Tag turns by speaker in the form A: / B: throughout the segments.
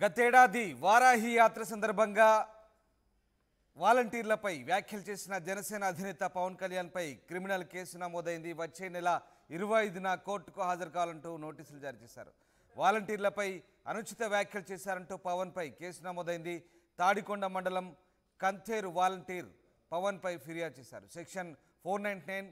A: గతేడాది వారాహి యాత్ర సందర్భంగా వాలంటీర్లపై వ్యాఖ్యలు చేసిన జనసేన అధినేత పవన్ కళ్యాణ్పై క్రిమినల్ కేసు నమోదైంది. వచ్చే నెల 25న కోర్టుకు హాజరు కావాలంటూ నోటీసులు జారీ చేశారు. వాలంటీర్లపై అనుచిత వ్యాఖ్యలు చేశారంటూ పవన్పై కేసు నమోదైంది. తాడికొండ మండలం కంథేరు వాలంటీర్ పవన్పై ఫిర్యాదు చేశారు. సెక్షన్ 499,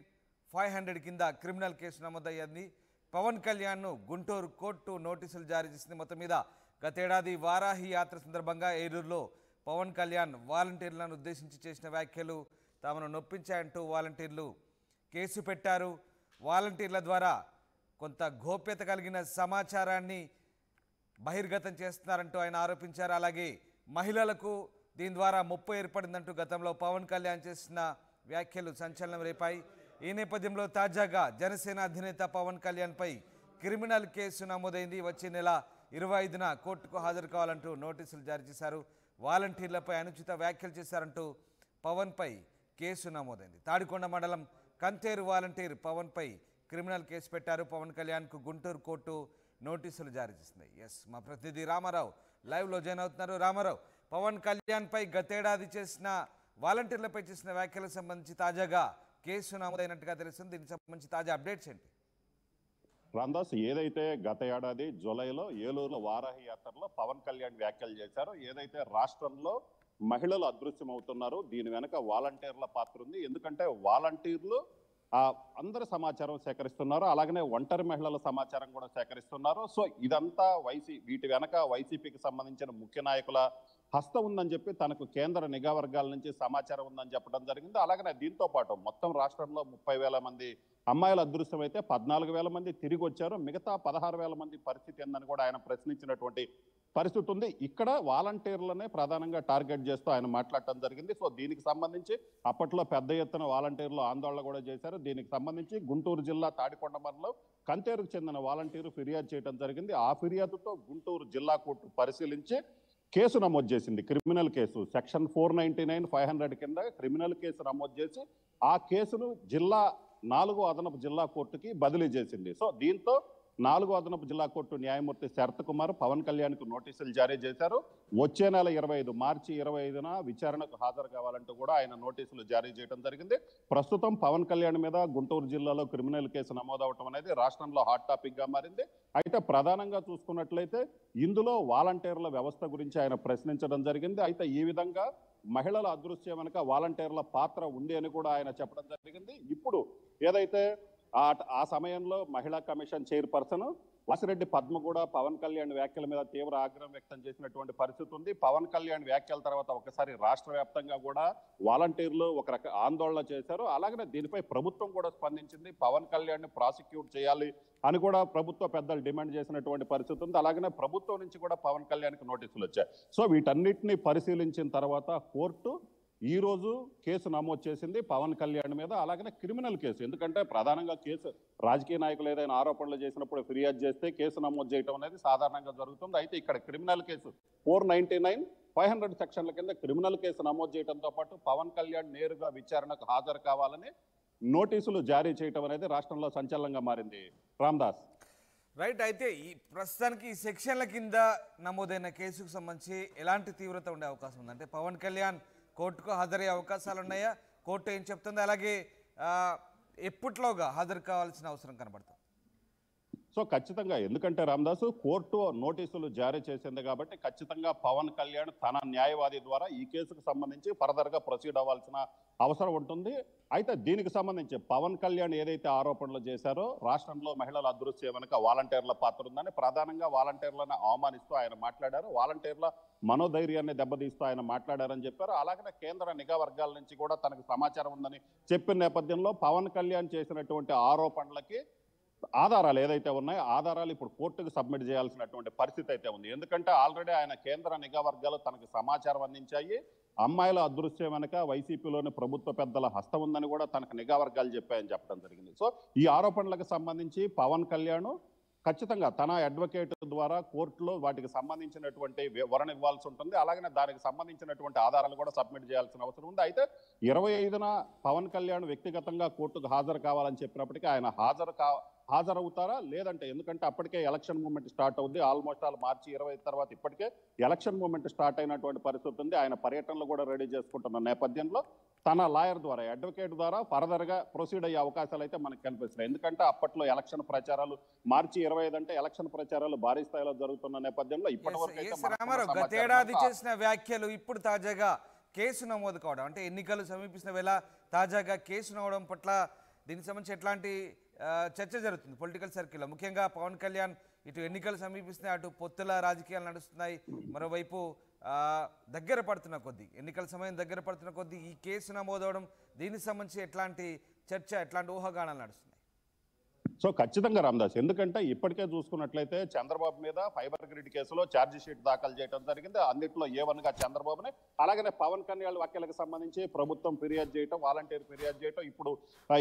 A: 500 కింద క్రిమినల్ కేసు నమోదయ్యింది. పవన్ కళ్యాణ్ను గుంటూరు కోర్టు నోటీసులు జారీ చేసింది. మొత్తం మీద గతేడాది వారాహి యాత్ర సందర్భంగా ఏలూరులో పవన్ కళ్యాణ్ వాలంటీర్లను ఉద్దేశించి చేసిన వ్యాఖ్యలు తమను నొప్పించాయంటూ వాలంటీర్లు కేసు పెట్టారు. వాలంటీర్ల ద్వారా కొంత గోప్యత కలిగిన సమాచారాన్ని బహిర్గతం చేస్తున్నారంటూ ఆయన ఆరోపించారు. అలాగే మహిళలకు దీని ద్వారా ముప్పు ఏర్పడిందంటూ గతంలో పవన్ కళ్యాణ్ చేసిన వ్యాఖ్యలు సంచలనం రేపాయి. ఈ నేపథ్యంలో తాజాగా జనసేన అధినేత పవన్ కళ్యాణ్పై క్రిమినల్ కేసు నమోదైంది. వచ్చే నెల 25న కోర్టుకు హాజరు కావాలంటూ నోటీసులు జారీ చేశారు. వాలంటీర్లపై అనుచిత వ్యాఖ్యలు చేశారంటూ పవన్పై కేసు నమోదైంది. తాడికొండ మండలం కంథేరు వాలంటీర్ పవన్పై క్రిమినల్ కేసు పెట్టారు. పవన్ కళ్యాణ్కు గుంటూరు కోర్టు నోటీసులు జారీ చేసింది. మా ప్రతినిధి రామారావు లైవ్లో జాయిన్ అవుతున్నారు. రామారావు, పవన్ కళ్యాణ్పై గతేడాది చేసిన వాలంటీర్లపై చేసిన వ్యాఖ్యలకు సంబంధించి తాజాగా కేసు నమోదైనట్టుగా తెలుస్తుంది. దీనికి సంబంధించి తాజా అప్డేట్స్ ఏంటి?
B: రామదాస్, ఏదైతే గత ఏడాది జూలైలో ఏలూరులో వారాహి యాత్రలో పవన్ కళ్యాణ్ వ్యాఖ్యలు చేశారో, ఏదైతే రాష్ట్రంలో మహిళలు అదృశ్యం అవుతున్నారు, దీని వెనక వాలంటీర్ల పాత్ర ఉంది. ఎందుకంటే వాలంటీర్లు అందరి సమాచారం సేకరిస్తున్నారు, అలాగనే ఒంటరి మహిళల సమాచారం కూడా సేకరిస్తున్నారు. సో ఇదంతా వీటి వెనక వైసీపీకి సంబంధించిన ముఖ్య నాయకుల హస్తం ఉందని చెప్పి తనకు కేంద్ర నిఘా వర్గాల నుంచి సమాచారం ఉందని చెప్పడం జరిగింది. అలాగనే దీంతో పాటు మొత్తం రాష్ట్రంలో 30,000 మంది అమ్మాయిలు అదృశ్యం అయితే 14,000 మంది తిరిగి వచ్చారు. మిగతా 16,000 మంది పరిస్థితి ఏందని కూడా ఆయన ప్రశ్నించినటువంటి పరిస్థితి ఉంది. ఇక్కడ వాలంటీర్లనే ప్రధానంగా టార్గెట్ చేస్తూ ఆయన మాట్లాడటం జరిగింది. సో దీనికి సంబంధించి అప్పట్లో పెద్ద ఎత్తున వాలంటీర్లు ఆందోళన కూడా చేశారు. దీనికి సంబంధించి గుంటూరు జిల్లా తాడికొండ మండలం కంతేరుకు చెందిన వాలంటీరు ఫిర్యాదు చేయడం జరిగింది. ఆ ఫిర్యాదుతో గుంటూరు జిల్లా కోర్టు పరిశీలించి కేసు నమోదు చేసింది. క్రిమినల్ కేసు సెక్షన్ 499, 500 కింద క్రిమినల్ కేసు నమోదు చేసి ఆ కేసును 4వ అదనపు జిల్లా కోర్టుకి బదిలీ చేసింది. సో దీంతో 4వ అదనపు జిల్లా కోర్టు న్యాయమూర్తి శరత్ కుమార్ పవన్ కళ్యాణ్కు నోటీసులు జారీ చేశారు. వచ్చే నెల మార్చి 25న విచారణకు హాజరు కావాలంటూ కూడా ఆయన నోటీసులు జారీ చేయడం జరిగింది. ప్రస్తుతం పవన్ కళ్యాణ్ మీద గుంటూరు జిల్లాలో క్రిమినల్ కేసు నమోదవటం అనేది రాష్ట్రంలో హాట్ టాపిక్ గా మారింది. అయితే ప్రధానంగా చూసుకున్నట్లయితే ఇందులో వాలంటీర్ల వ్యవస్థ గురించి ఆయన ప్రశ్నించడం జరిగింది. అయితే ఈ విధంగా మహిళల అదృశ్యం వెనుక వాలంటీర్ల పాత్ర ఉంది అని కూడా ఆయన చెప్పడం జరిగింది. ఇప్పుడు ఏదైతే ఆ సమయంలో మహిళా కమిషన్ చైర్పర్సన్ వాసిరెడ్డి పద్మ కూడా పవన్ కళ్యాణ్ వ్యాఖ్యల మీద తీవ్ర ఆగ్రహం వ్యక్తం చేసినటువంటి పరిస్థితి ఉంది. పవన్ కళ్యాణ్ వ్యాఖ్యల తర్వాత ఒకసారి రాష్ట్ర వ్యాప్తంగా కూడా వాలంటీర్లు ఒక రక ఆందోళన చేశారు. అలాగనే దీనిపై ప్రభుత్వం కూడా స్పందించింది. పవన్ కళ్యాణ్ ప్రాసిక్యూట్ చేయాలి అని కూడా ప్రభుత్వ పెద్దలు డిమాండ్ చేసినటువంటి పరిస్థితి ఉంది. అలాగనే ప్రభుత్వం నుంచి కూడా పవన్ కళ్యాణ్కి నోటీసులు వచ్చాయి. సో వీటన్నిటిని పరిశీలించిన తర్వాత కోర్టు ఈ రోజు కేసు నమోదు చేసింది పవన్ కళ్యాణ్ మీద. అలాగనే క్రిమినల్ కేసు, ఎందుకంటే ప్రధానంగా కేసు రాజకీయ నాయకులు ఏదైనా ఆరోపణలు చేసినప్పుడు ఫిర్యాదు చేస్తే కేసు నమోదు చేయడం అనేది సాధారణంగా జరుగుతుంది. అయితే ఇక్కడ క్రిమినల్ కేసు 499, 500 సెక్షన్ల కింద క్రిమినల్ కేసు నమోదు చేయడంతో పాటు పవన్ కళ్యాణ్ నేరుగా విచారణకు హాజరు కావాలని నోటీసులు జారీ చేయడం అనేది రాష్ట్రంలో సంచలనంగా మారింది. రామ్దాస్,
A: రైట్. అయితే ఈ ప్రస్తుతానికి ఈ సెక్షన్ల కింద నమోదైన కేసుకు సంబంధించి ఎలాంటి తీవ్రత ఉండే అవకాశం ఉంది? అంటే పవన్ కళ్యాణ్ కోర్టుకు హాజరయ్యే అవకాశాలు ఉన్నాయా? కోర్టు ఏం చెప్తుంది? అలాగే ఎప్పట్లోగా హాజరు కావాల్సిన అవసరం కనబడుతుంది?
B: సో ఖచ్చితంగా, ఎందుకంటే రామదాసు కోర్టు నోటీసులు జారీ చేసింది కాబట్టి ఖచ్చితంగా పవన్ కళ్యాణ్ తన న్యాయవాది ద్వారా ఈ కేసుకు సంబంధించి ఫర్దర్గా ప్రొసీడ్ అవ్వాల్సిన అవసరం ఉంటుంది. అయితే దీనికి సంబంధించి పవన్ కళ్యాణ్ ఏదైతే ఆరోపణలు చేశారో రాష్ట్రంలో మహిళల అదృశ్యం వెనుక వాలంటీర్ల పాత్ర ఉందని, ప్రధానంగా వాలంటీర్లను అవమానిస్తూ ఆయన మాట్లాడారు. వాలంటీర్ల మనోధైర్యాన్ని దెబ్బతీస్తూ ఆయన మాట్లాడారని చెప్పారు. అలాగనే కేంద్ర నిఘా వర్గాల నుంచి కూడా తనకు సమాచారం ఉందని చెప్పిన నేపథ్యంలో పవన్ కళ్యాణ్ చేసినటువంటి ఆరోపణలకి ఆధారాలు ఏదైతే ఉన్నాయో ఆధారాలు ఇప్పుడు కోర్టుకు సబ్మిట్ చేయాల్సినటువంటి పరిస్థితి అయితే ఉంది. ఎందుకంటే ఆల్రెడీ ఆయన కేంద్ర నిఘా వర్గాలు తనకు సమాచారం అందించాయి. అమ్మాయిల అదృశ్యం వెనక వైసీపీలోని ప్రభుత్వ పెద్దల హస్తం ఉందని కూడా తనకు నిఘా వర్గాలు చెప్పాయని చెప్పడం జరిగింది. సో ఈ ఆరోపణలకు సంబంధించి పవన్ కళ్యాణ్ ఖచ్చితంగా తన అడ్వకేట్ ద్వారా కోర్టులో వాటికి సంబంధించినటువంటి వివరణ ఇవ్వాల్సి ఉంటుంది. అలాగనే దానికి సంబంధించినటువంటి ఆధారాలు కూడా సబ్మిట్ చేయాల్సిన అవసరం ఉంది. అయితే 25న పవన్ కళ్యాణ్ వ్యక్తిగతంగా కోర్టుకు హాజరు కావాలని చెప్పినప్పటికీ ఆయన హాజరవుతారా లేదంటే, ఎందుకంటే అప్పటికే ఎలక్షన్ మూమెంట్ స్టార్ట్ అవుద్ది. ఆల్మోస్ట్ మార్చి 20 తర్వాత ఇప్పటికే ఎలక్షన్ మూమెంట్ స్టార్ట్ అయినటువంటి పరిస్థితి ఉంది. ఆయన పర్యటనలు కూడా రెడీ చేసుకుంటున్న నేపథ్యంలో తన లాయర్ ద్వారా, అడ్వకేట్ ద్వారా ఫర్దర్ గా ప్రొసీడ్ అయ్యే అవకాశాలు అయితే మనకు కనిపిస్తున్నాయి. ఎందుకంటే అప్పట్లో ఎలక్షన్ ప్రచారాలు మార్చి 25 అంటే ఎలక్షన్ ప్రచారాలు భారీ స్థాయిలో జరుగుతున్న నేపథ్యంలో ఇప్పటి వరకు అయితే
A: రామారావు గతేడాది చేసిన వ్యాఖ్యలు ఇప్పుడు తాజాగా కేసు నమోదు కావడం, అంటే ఎన్నికలు సమీపిస్తున్న వేళ తాజాగా కేసు నమోదం పట్ల దీనికి సంబంధించి ఎట్లాంటి చర్చ జరుగుతుంది పొలిటికల్ సర్కిల్లో? ముఖ్యంగా పవన్ కళ్యాణ్ ఇటు ఎన్నికలు సమీపిస్తున్నాయి, అటు పొత్తుల రాజకీయాలు నడుస్తున్నాయి, మరోవైపు దగ్గర పడుతున్న కొద్దీ ఎన్నికల సమయం దగ్గర పడుతున్న కొద్దీ ఈ కేసు నమోదవడం, దీనికి సంబంధించి ఎట్లాంటి చర్చ, ఎట్లాంటి ఊహాగానాలు నడుస్తున్నాయి?
B: సో ఖచ్చితంగా రామదాస్, ఎందుకంటే ఇప్పటికే చూసుకున్నట్లయితే చంద్రబాబు మీద ఫైబర్ గ్రిడ్ కేసులో ఛార్జ్ షీట్ దాఖలు చేయడం జరిగింది. అన్నింటిలో A1గా చంద్రబాబుని, అలాగనే పవన్ కళ్యాణ్ వ్యాఖ్యలకు సంబంధించి ప్రభుత్వం ఫిర్యాదు చేయటం, వాలంటీర్ ఫిర్యాదు చేయటం,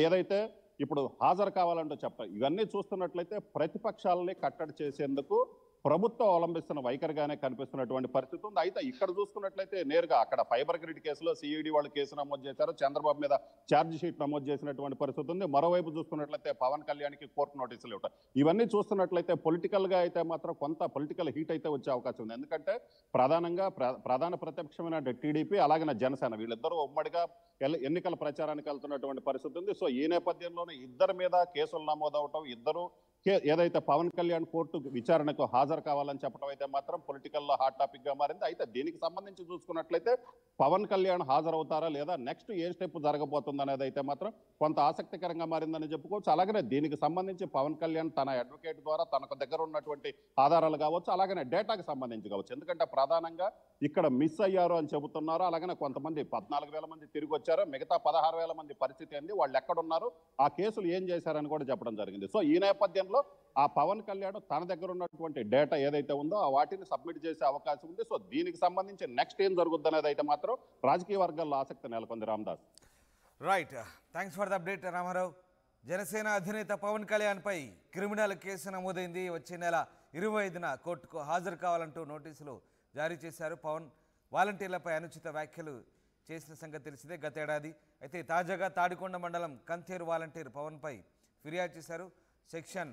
B: ఏదైతే ఇప్పుడు హాజరు కావాలంటూ చెప్పారు. ఇవన్నీ చూస్తున్నట్లయితే ప్రతిపక్షాలని కట్టడి చేసేందుకు ప్రభుత్వం అవలంబిస్తున్న వైఖరిగానే కనిపిస్తున్నటువంటి పరిస్థితి ఉంది. అయితే ఇక్కడ చూసుకున్నట్లయితే నేరుగా అక్కడ ఫైబర్ గ్రిడ్ కేసులో సిఈడి వాళ్ళు కేసు నమోదు చేశారు, చంద్రబాబు మీద ఛార్జ్ షీట్ నమోదు చేసినటువంటి పరిస్థితి ఉంది. మరోవైపు చూసుకున్నట్లయితే పవన్ కళ్యాణ్కి కోర్టు నోటీసులు ఇవ్వటం, ఇవన్నీ చూస్తున్నట్లయితే పొలిటికల్ గా అయితే మాత్రం కొంత పొలిటికల్ హీట్ అయితే వచ్చే అవకాశం ఉంది. ఎందుకంటే ప్రధానంగా ప్రధాన ప్రతిపక్షమైన టీడీపీ అలాగే జనసేన వీళ్ళిద్దరూ ఉమ్మడిగా ఎన్నికల ప్రచారానికి వెళ్తున్నటువంటి పరిస్థితి ఉంది. సో ఈ నేపథ్యంలోనే ఇద్దరి మీద కేసులు నమోదవటం, ఇద్దరు ఏదైతే పవన్ కళ్యాణ్ కోర్టు విచారణకు హాజరు కావాలని చెప్పడం అయితే మాత్రం పొలిటికల్లో హాట్ టాపిక్ గా మారింది. అయితే దీనికి సంబంధించి చూసుకున్నట్లయితే పవన్ కళ్యాణ్ హాజరవుతారా లేదా, నెక్స్ట్ ఏ స్టెప్ జరగబోతుంది అనేది అయితే మాత్రం కొంత ఆసక్తికరంగా మారిందని చెప్పుకోవచ్చు. అలాగనే దీనికి సంబంధించి పవన్ కళ్యాణ్ తన అడ్వకేట్ ద్వారా తనకు దగ్గర ఉన్నటువంటి ఆధారాలు కావచ్చు, అలాగనే డేటాకి సంబంధించి కావచ్చు. ఎందుకంటే ప్రధానంగా ఇక్కడ మిస్ అయ్యారు అని చెబుతున్నారు. అలాగనే కొంతమంది 14,000 మంది తిరిగి వచ్చారు, మిగతా 16,000 మంది పరిస్థితి ఏంది, వాళ్ళు ఎక్కడున్నారు, ఆ కేసులు ఏం చేశారని కూడా చెప్పడం జరిగింది. సో ఈ నేపథ్యంలో ఆ పవన్ కళ్యాణ్ తన దగ్గర ఉన్నటువంటి డేటా ఏదైతే ఉందో ఆ వాటిని సబ్మిట్ చేసే అవకాశం ఉంది. సో దీనికి సంబంధించి నెక్స్ట్ ఏం జరుగుద్ది అనేది అయితే మాత్రం రాజకీయ వర్గాల్లో ఆసక్తి నెలకొంది. Ramdas,
A: right, thanks for the update Ramarao. Janasena అధినేత పవన్ కళ్యాణ్ పై క్రిమినల్ కేసు నమోదైంది. వచ్చే నెల 25న కోర్టుకు హాజరు కావాలంటూ నోటీసులు జారీ చేశారు. పవన్ వాలంటీర్లపై అనుచిత వ్యాఖ్యలు చేసిన సంగతి తెలిసిందే గతేడాది. అయితే తాజాగా తాడికొండ మండలం కంతేరు వాలంటీర్ పవన్పై ఫిర్యాదు చేశారు. సెక్షన్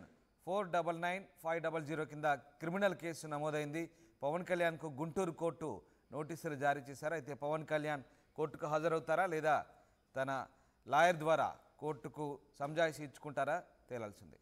A: 499, 500 కింద క్రిమినల్ కేసు నమోదైంది. పవన్ కళ్యాణ్కు గుంటూరు కోర్టు నోటీసులు జారీ చేశారు. అయితే పవన్ కళ్యాణ్ కోర్టుకు హాజరవుతారా లేదా తన లాయర్ ద్వారా కోర్టుకు సంజాయిషి ఇచ్చుకుంటారా తేలాల్సిందే.